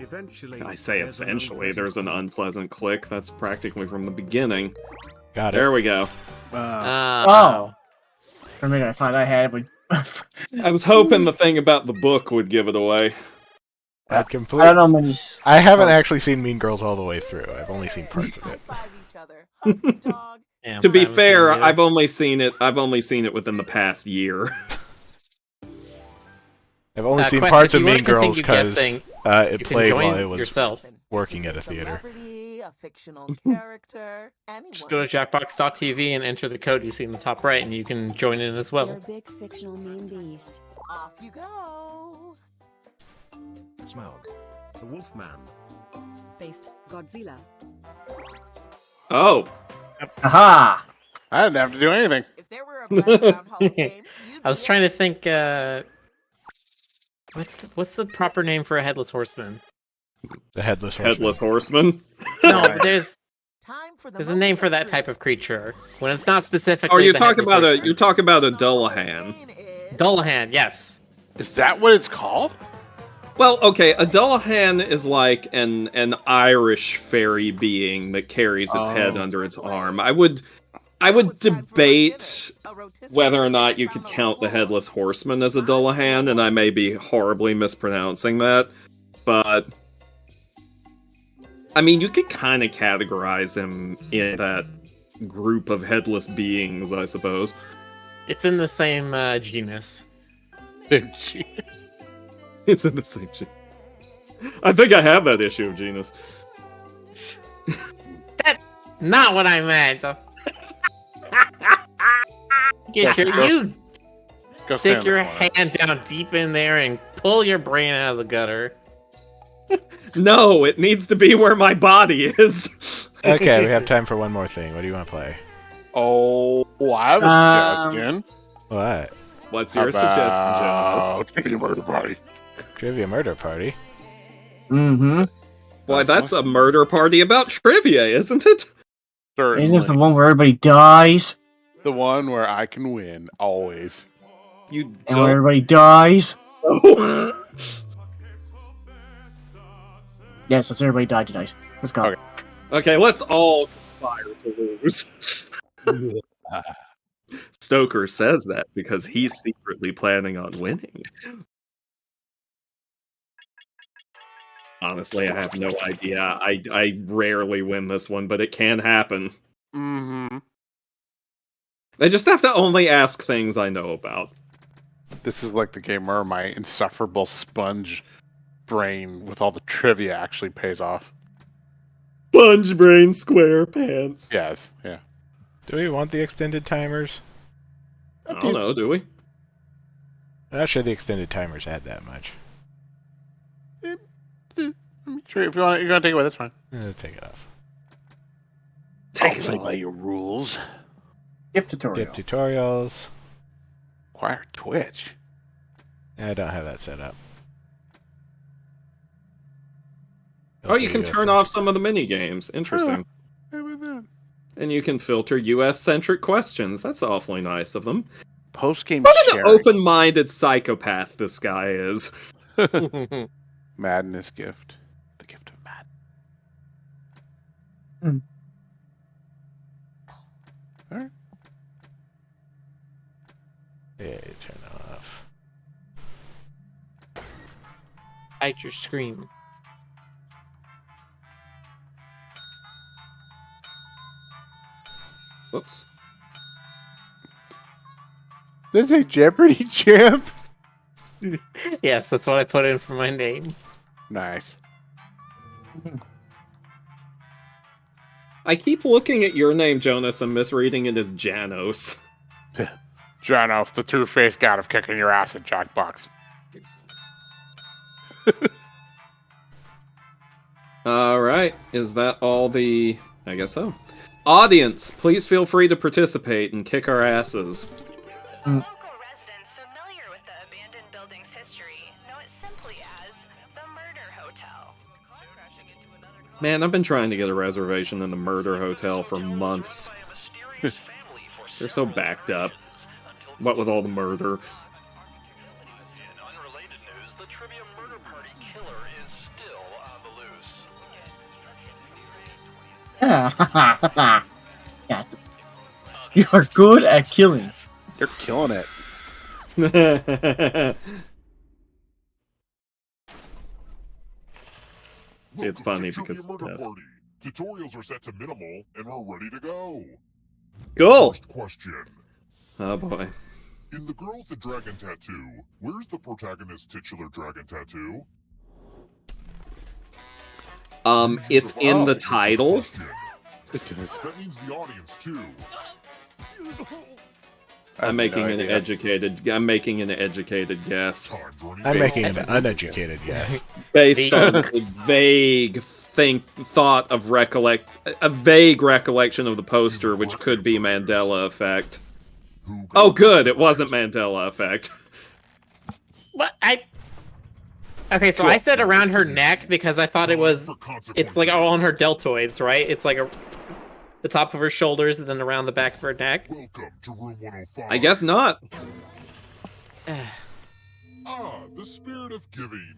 Eventually. I say there's an eventually, unpleasant there's an unpleasant click. That's practically from the beginning. Got it. There we go. Oh. For a minute, I thought I had it, but I was hoping the thing about the book would give it away. That I complete. don't know when he's. I haven't actually seen Mean Girls all the way through. I've only seen parts of it. High-five each other. Hug the dog. Damn, To I be haven't fair, seen it. I've only seen it within the past year. I've only seen Quest, parts if of you wanna Mean Girls continue because guessing, it you can played join while I was yourself. working at a theater. Celebrity, a fictional character, anyone. Just go to jackbox.tv and enter the code you see in the top right, and you can join in as You're a well. big fictional mean beast. Off you go. Smaug. The Wolfman. Based. Godzilla. Oh, Aha! I didn't have to do anything. If there were a Battleground Hall of Fame, you'd I was trying to think. What's the proper name for a headless horseman? The headless horseman. Headless horseman. No, but there's time for the a name for that type of creature when it's not specifically. Oh, you're the talking headless about horseman. you're talking about a Dullahan. Dullahan, yes. Is that what it's called? Well, okay, a Dullahan is like an Irish fairy being that carries its head under its arm. I would debate whether or not you could count the Headless Horseman as a Dullahan, and I may be horribly mispronouncing that, but I mean, you could kind of categorize him in that group of headless beings, I suppose. It's in the same genus. It's in the same genus. I think I have that issue of Genus. That's not what I meant. You Go stick stand in your the corner. hand down deep in there and pull your brain out of the gutter. No, it needs to be where my body is. Okay, we have time for one more thing. What do you want to play? Oh, I have a suggestion. What? What's your suggestion, Jonas? Trivia Murder Party. Trivia Murder Party? Mm-hmm. Why, that's a murder party about trivia, isn't it? Isn't this the one where everybody dies? The one where I can win, always. You And where everybody dies? Yes, let's everybody die tonight. Let's go. Okay, let's all conspire to lose. Stoker says that because he's secretly planning on winning. Honestly, I have no idea. I rarely win this one, but it can happen. Mm-hmm. I just have to only ask things I know about. This is like the game where my insufferable sponge brain with all the trivia actually pays off. Sponge brain square pants. Yes, yeah. Do we want the extended timers? I don't know, do we? I'm not sure the extended timers add that much. Sure, if you want, you're gonna take it away. That's fine. Take it off. Take it by your rules. Skip tutorial. Skip tutorials. Acquire Twitch. I don't have that set up. Oh, you can turn off some of the mini games. Interesting. How about that? And you can filter US-centric questions. That's awfully nice of them. Post-game What an sharing. open-minded psychopath this guy is. Madness gift. The gift of madness. Alright. Yeah, turn off. Hide your screen. Whoops. There's a Jeopardy champ. Yes, that's what I put in for my name. Nice. I keep looking at your name, Jonas, and misreading it as Janos. Janos, the two-faced god of kicking your ass at Jackbox. Alright, is that all the... I guess so. Audience, please feel free to participate and kick our asses. Local residents familiar with the abandoned building's history know it simply as the Murder Hotel. Man, I've been trying to get a reservation in the Murder Hotel for months. They're so backed up. What with all the murder. Yeah. Yes. You are good at killing. You're killing it. It's funny Welcome to because... Trivia Murder Party. Tutorials are set to minimal, and we're ready to go. Cool! First question. Oh boy. In The Girl with the Dragon Tattoo, where's the protagonist's titular dragon tattoo? It's in the title. That means the audience, too. I'm making an idea. educated guess. I'm making an uneducated guess. Based on the vague thought of a vague recollection of the poster, which could be Mandela effect. Oh, good, it wasn't Mandela effect. What? Okay, so I said around her neck because I thought it's like on her deltoids, right? It's like the top of her shoulders and then around the back of her neck. Welcome to room 105. I guess not. The spirit of giving.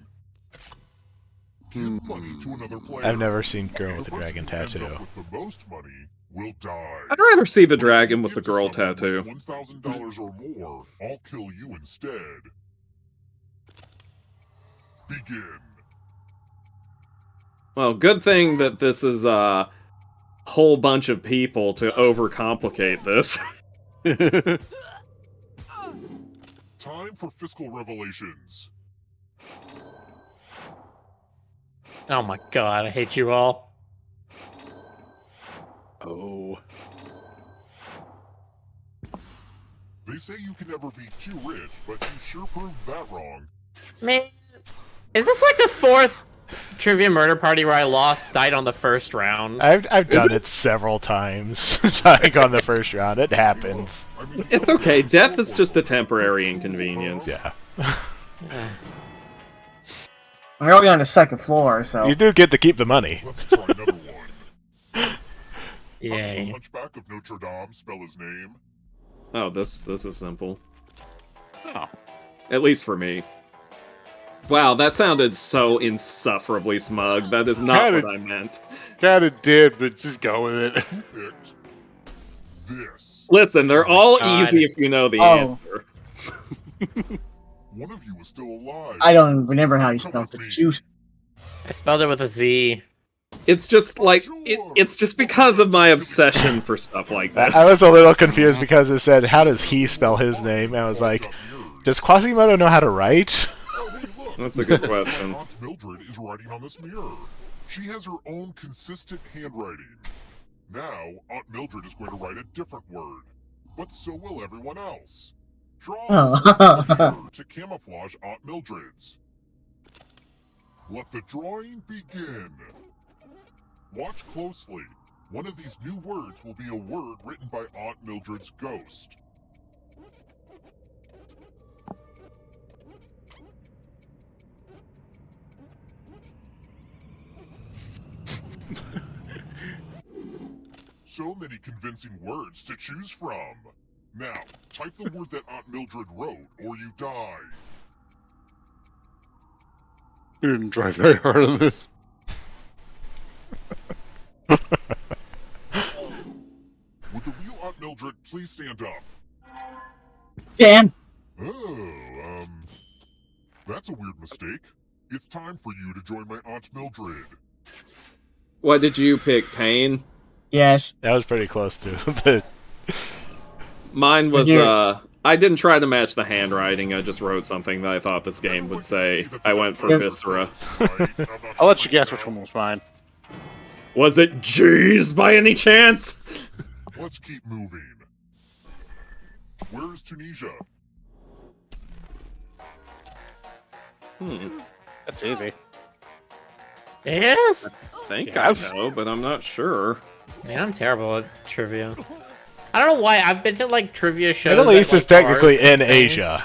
Give money to another player. I've never seen girl with a dragon Ends tattoo. up with the most money will die. I'd rather see the dragon with the girl tattoo. $1,000 or more, I'll kill you instead. Begin. Well, good thing that this is a whole bunch of people to overcomplicate this. Time for fiscal revelations. Oh my god, I hate you all. Oh. They say you can never be too rich, but you sure proved that wrong. Man, is this like the 4th Trivia Murder Party where I died on the first round? I've done it several times, dying on the first round. It happens. It's okay. Death is just a temporary inconvenience. Yeah. We're already on the 2nd floor, so... You do get to keep the money. Let's try another one. Yay. How does the Hunchback of Notre Dame spell his name? Oh, this is simple. Oh. At least for me. Wow, that sounded so insufferably smug. That is not what I meant. Kinda did, but just go with it. Picked this. Listen, they're all God. easy if you know the Oh. answer. One of you is still alive. I don't remember how you spelled it. Shoot. I spelled it with a Z. It's just like it's just because of my obsession for stuff like this. I was a little confused because it said, how does he spell his name? And I was like, does Quasimodo know how to write? Oh, hey, look. That's a good question. Aunt Mildred is writing on this mirror. She has her own consistent handwriting. Now, Aunt Mildred is going to write a different word. But so will everyone else. Draw to camouflage Aunt Mildred's. Let the drawing begin. Watch closely. One of these new words will be a word written by Aunt Mildred's ghost. So many convincing words to choose from. Now, type the word that Aunt Mildred wrote, or you die. You didn't try very hard on this. Would the real Aunt Mildred please stand up? Dan. Oh, that's a weird mistake. It's time for you to join my Aunt Mildred. What did you pick, Pain? Yes. That was pretty close to. Mine was, I didn't try to match the handwriting, I just wrote something that I thought this game would say. I went for Viscera. I'll let you guess which one was mine. Was it G's by any chance? Let's keep moving. Where is Tunisia? That's easy. Yes? I think Yes. I know, but I'm not sure. Man, I'm terrible at trivia. I don't know why. I've been to like trivia shows. Middle East at, is like, technically bars and in things. Asia.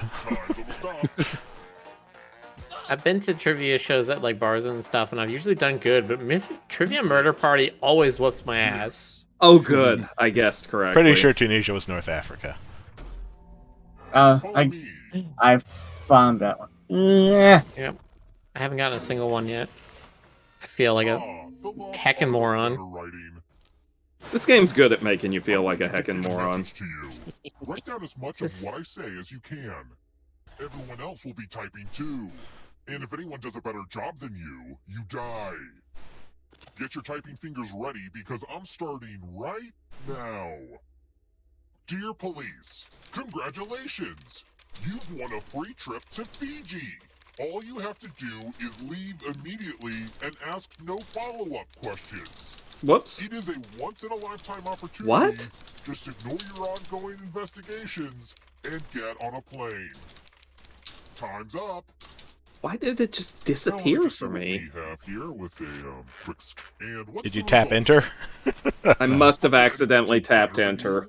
I've been to trivia shows at like bars and stuff, and I've usually done good. But Trivia Murder Party always whoops my ass. Oh, good. I guessed correctly. Pretty sure Tunisia was North Africa. I found that one. Yeah. Yep. I haven't gotten a single one yet. I feel like a heckin' moron. This game's good at making you feel like a heckin' moron. Write down as much of what I say as you can. Everyone else will be typing too. And if anyone does a better job than you, you die. Get your typing fingers ready because I'm starting right now. Dear police, congratulations! You've won a free trip to Fiji. All you have to do is leave immediately and ask no follow-up questions. Whoops. It is a once-in-a-lifetime opportunity. What? Just ignore your ongoing investigations and get on a plane. Time's up. Why did it just disappear for me? We have here with a bricks. And what's Did the you tap result? enter? I must have accidentally tapped enter.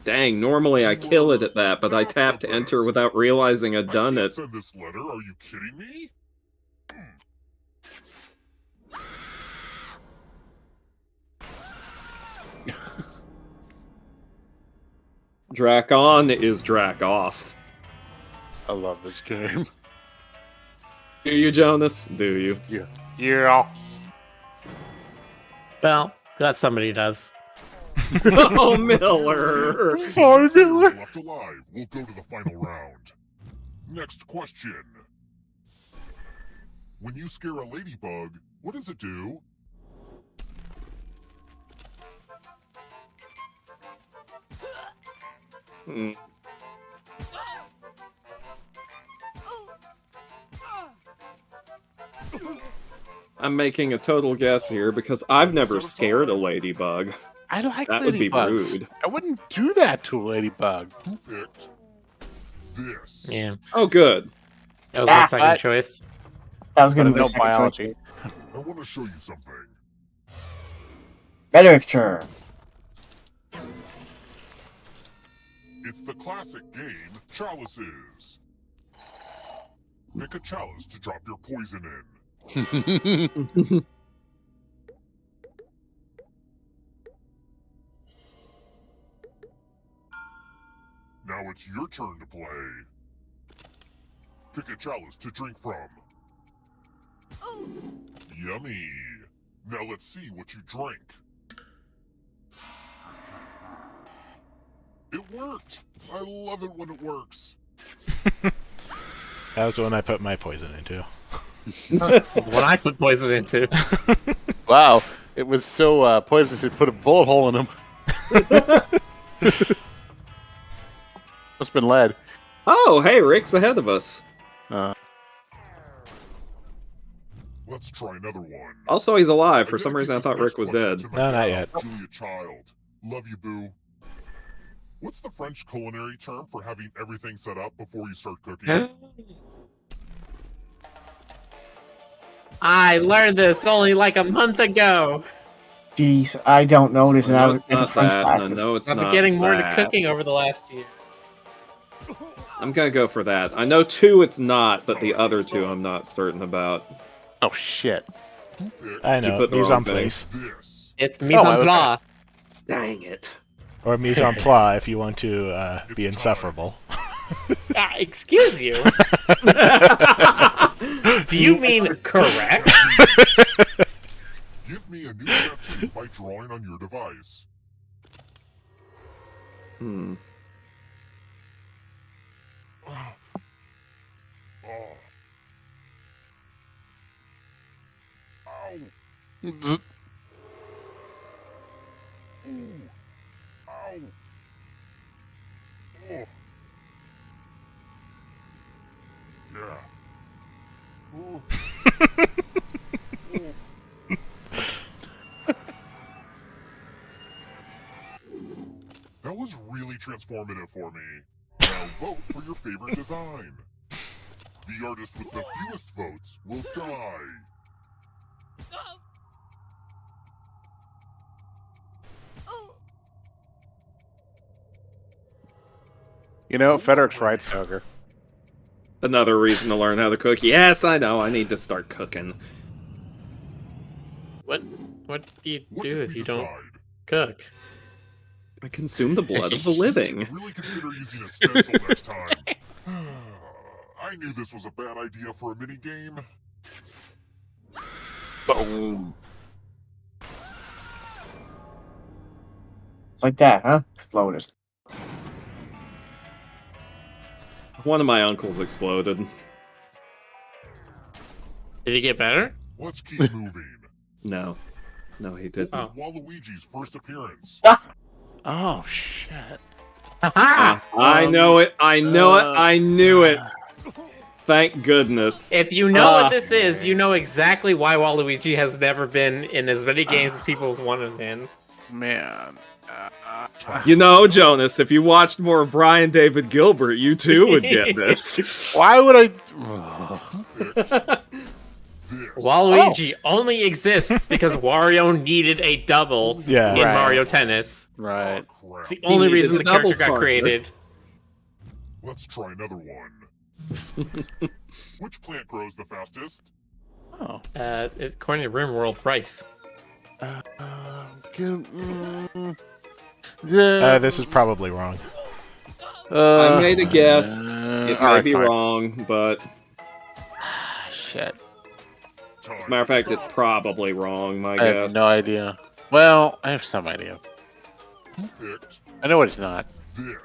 Dang, normally I kill it at that, but I tapped enter without realizing I'd done I it. can't send this letter. Are you kidding me? Drac on is Drac off. I love this game. Do you, Jonas? Do you? Yeah. Yeah. Well, that somebody does. Oh, Miller! Sorry, Miller. Left alive. We'll go to the final round. Next question. When you scare a ladybug, what does it do? Hmm. I'm making a total guess here because I've never scared a ladybug. I like That would be ladybugs. rude. I wouldn't do that to a ladybug. Who picked this? Yeah, Oh, good. that was my second choice. That was going to But be no a second biology. choice. I want to show you something. Better turn. It's the classic game, Chalices. Pick a chalice to drop your poison in. Now it's your turn to play. Pick a chalice to drink from. Yummy. Now let's see what you drink. It worked! I love it when it works. That was the one I put my poison into. That's the one I put poison into. Wow. It was so poisonous it put a bullet hole in him. Must have been lead. Oh, hey, Rick's ahead of us. Let's try another one. Also, he's alive. For some reason, I thought Rick was dead. No, not yet. Julia Child. Love you, boo. What's the French culinary term for having everything set up before you start cooking? I learned this only like a month ago. Jeez, I don't know this, and I No, was it's in the not French that. classes. No, it's I've not been getting more into that. cooking over the last year. I'm gonna go for that. I know 2 it's not, but the other 2 I'm not certain about. Oh, shit. I You know. put the Mise wrong en place. This. It's mise en okay. place. Dang it. Or mise en place if you want to be insufferable. Excuse you. Do you mean correct? Give me a new tattoo by drawing on your device. Hmm. Oh. Ow. Ooh. Ow. Oh. Yeah. Ooh. That was really transformative for me. Now vote for your favorite design. The artist with the fewest votes will die. You know, Federic's right, Soger. Another reason to learn how to cook. Yes, I know. I need to start cooking. What do you What do did if we you don't decide? cook? I consume the blood of the living. Really consider using a stencil next time. I knew this was a bad idea for a mini game. Boom. It's like that, huh? Exploded. One of my uncles exploded. Did he get better? Let's keep moving. No. No, he It didn't. was Waluigi's first appearance. Oh, shit. I know it. I know it. I knew it. Thank goodness. If you know what this is, you know exactly why Waluigi has never been in as many games as people wanted him in. Man. You know, Jonas, if you watched more of Brian David Gilbert, you too would get this. Why would I? Waluigi only exists because Wario needed a double in Yeah. Mario Tennis. Right. It's the only needed reason a the character doubles got partner. created. Let's try another one. Which plant grows the fastest? Oh. According to RimWorld, Price. This is probably wrong. I made a guess. It may be wrong, but shit. As a matter of fact, it's probably wrong, my I guess. have no idea. Well, I have some idea. I know it's not.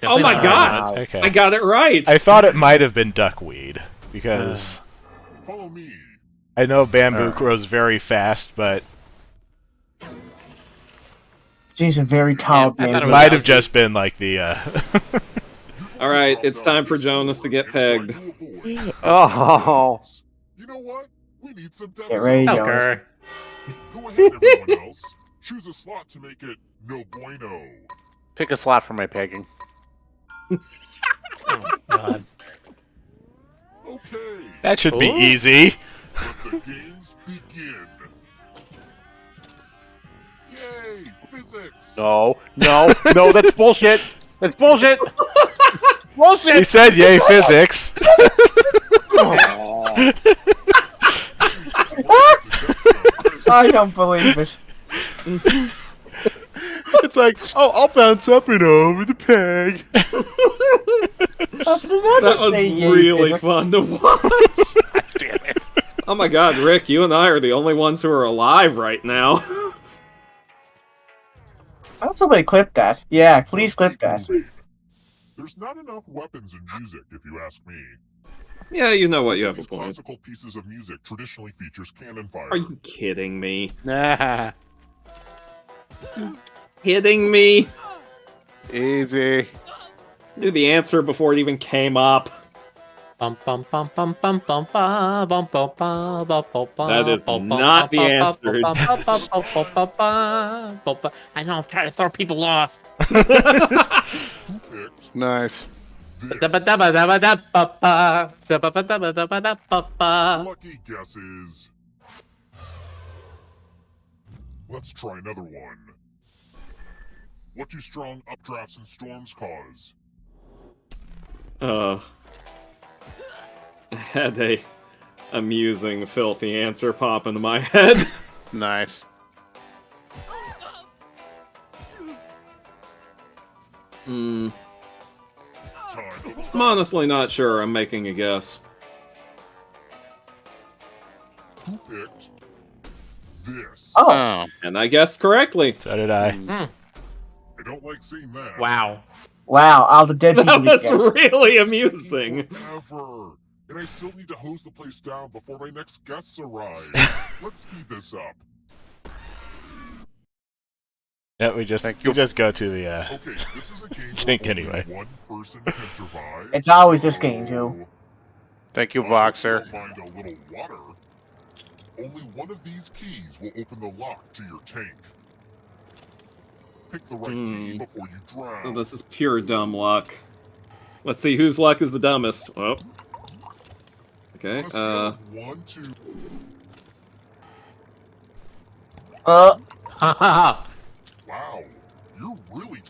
Oh my god! Okay. I got it right! I thought it might have been duckweed, because Follow me. I know bamboo grows very fast, but She's a very tall I thought man. it was might have just been like the, Alright, it's time for Jonas to get pegged. Oh. You know what? We need some Get ready, Jonas. Joker. Go ahead, everyone else. Choose a slot to make it no bueno. Pick a slot for my pegging. God. Okay. that should be Ooh. easy. Let the games begin. Yay! Physics. No, that's bullshit. That's bullshit. He Bullshit. said, yay, physics. I don't believe it. It's like, oh, I'll bounce up and over the peg. That was really fun to watch. Damn it. Oh my god, Rick, you and I are the only ones who are alive right now. I hope somebody clip that. Yeah, please clip that. There's not enough weapons in music, if you ask me. Yeah, you know what, you have a These point. classical pieces of music traditionally features cannon fire. Are you kidding me? Nah. Kidding me? Easy. Knew the answer before it even came up. Bum, bum, bum, bum, bum, bum, bum, bum, bum, bum, bum, bum, That is bum, not bum, the bum, answer. bum, bum, bum, bum, bum, bum, bum, bum, bum. I know, I'm trying to throw people off. Nice. Lucky guesses. Let's try another one. What do strong updrafts and storms cause? I had a amusing, filthy answer pop into my head. Nice. I'm honestly not sure. I'm making a guess. Who picked this? Oh. And I guessed correctly. So did I. I don't like seeing that. Wow. Wow, all the dead people. That was get guessed. really amusing. Ever. And I still need to hose the place down before my next guests arrive. Let's speed this up. Yeah, we just go to the Okay, this is a game kink where anyway. only one person can survive. It's always this game, too. Thank you, Boxer. Don't mind a little water. Only one of these keys will open the lock to your tank. Pick the right key before you drown. So this is pure dumb luck. Let's see whose luck is the dumbest. Oh. Okay, On a scale of 1 to... Wow, you're really...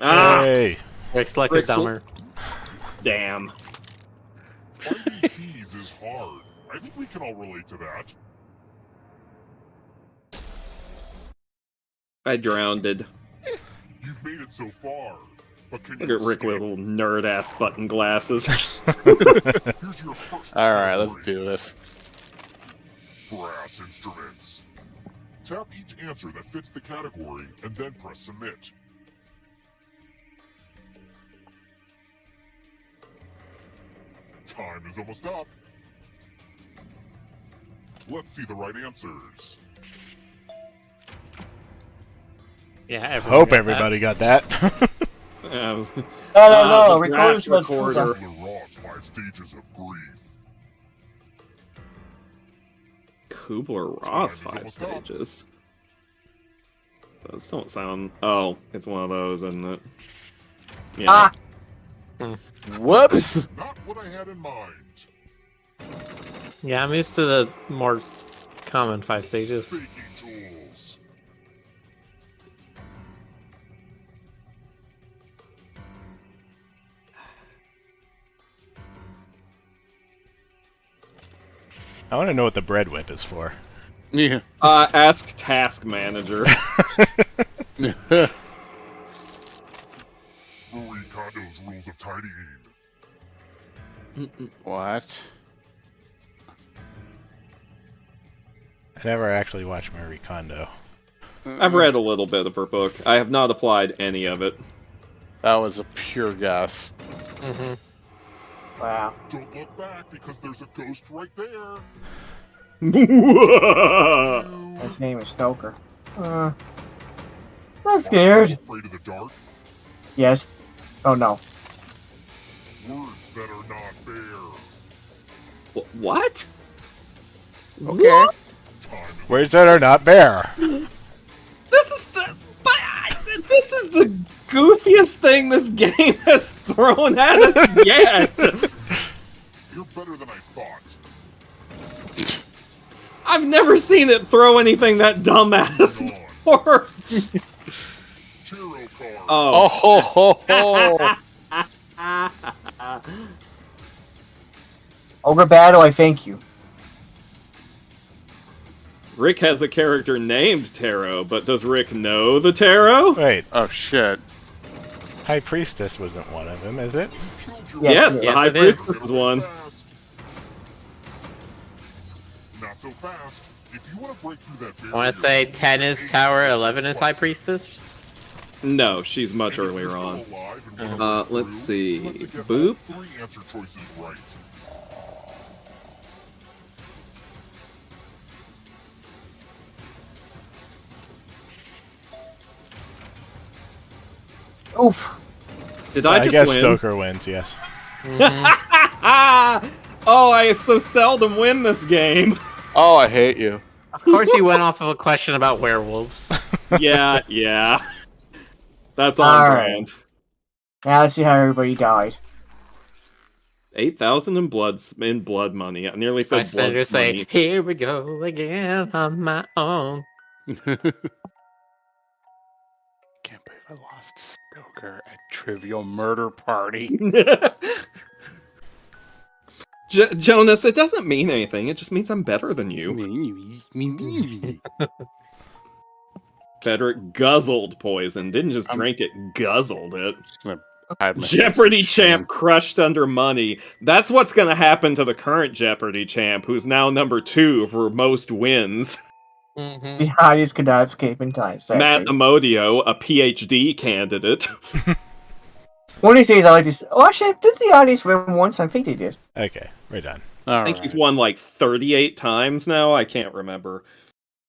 Hey. Rick's luck is dumber. Damn. Finding keys is hard. I think we can all relate to that. I drowned. You've made it so far. But can Look you at Rick with little nerd-ass button glasses. Here's your first Alright, let's category. do this. Brass instruments. Tap each answer that fits the category and then press submit. Time is almost up. Let's see the right answers. Yeah, Hope everybody got that. Yeah, No, the recorders brass must recorder. Kubler-Ross 5 stages of grief. Kubler-Ross Time is 5 almost up. stages. Those don't sound... Oh, it's one of those, isn't it? Yeah. Whoops! Not what I had in mind. Yeah, I'm used to the more common 5 stages. Baking tools. I want to know what the bread whip is for. Yeah. Ask Task Manager. Marie Kondo's rules of tidying. What? I never actually watched Marie Kondo. I've read a little bit of her book. I have not applied any of it. That was a pure guess. Wow. Don't look back because there's a ghost right there. His name is Stoker. I'm scared. Afraid of the dark? Yes. Oh no. Words that are not fair. What? Okay. Words that are not bare. This is the goofiest thing this game has thrown at us yet. You're better than I thought. I've never seen it throw anything that dumb at us before. Churro card. Oh ho ho ho! Ogre Battle, I thank you. Rick has a character named Tarot, but does Rick know the Tarot? Wait, Oh shit! High Priestess wasn't one of them, is it? Yes, the Yes, High it is. Priestess is one. Not so fast. If you want to break through that I want to say 10 is Tower, 11 is High Priestess. No, she's much earlier on. Let's see. Boop. 3 answer choices right. Oof. Did I just guess win? Stoker wins, yes. Oh, I so seldom win this game. Oh, I hate you. Of course, you went off of a question about werewolves. Yeah. That's on All right. brand. Now let's see how everybody died. 8,000 in blood money. I nearly said I started blood to say, money. "Here we go again on my own." Can't believe I lost Stoker at Trivial Murder Party. Jonas, it doesn't mean anything. It just means I'm better than you. Frederick guzzled poison. Didn't just drink it, guzzled it. Jeopardy champ crushed under money. That's what's going to happen to the current Jeopardy champ, who's now number 2 for most wins. The audience could not escape in time. Matt Amodio, a PhD candidate. One of these days, I like to. Oh, actually, did the audience win once? I think they did. Okay, we're done. I think he's won like 38 times now. I can't remember.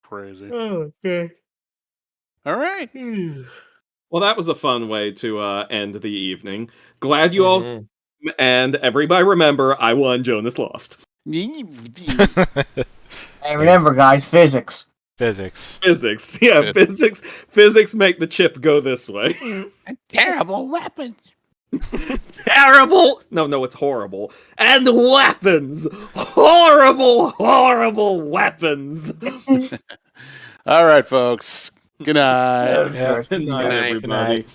Crazy. Oh, okay. All right. Well, that was a fun way to end the evening. Glad you all... And everybody remember, I won, Jonas lost. And remember, guys, physics. Physics. Yeah, physics make the chip go this way. Terrible weapons. Terrible! No, it's horrible. And weapons! Horrible weapons! All right, folks. Good night. Yeah, Good night, everybody. Good night.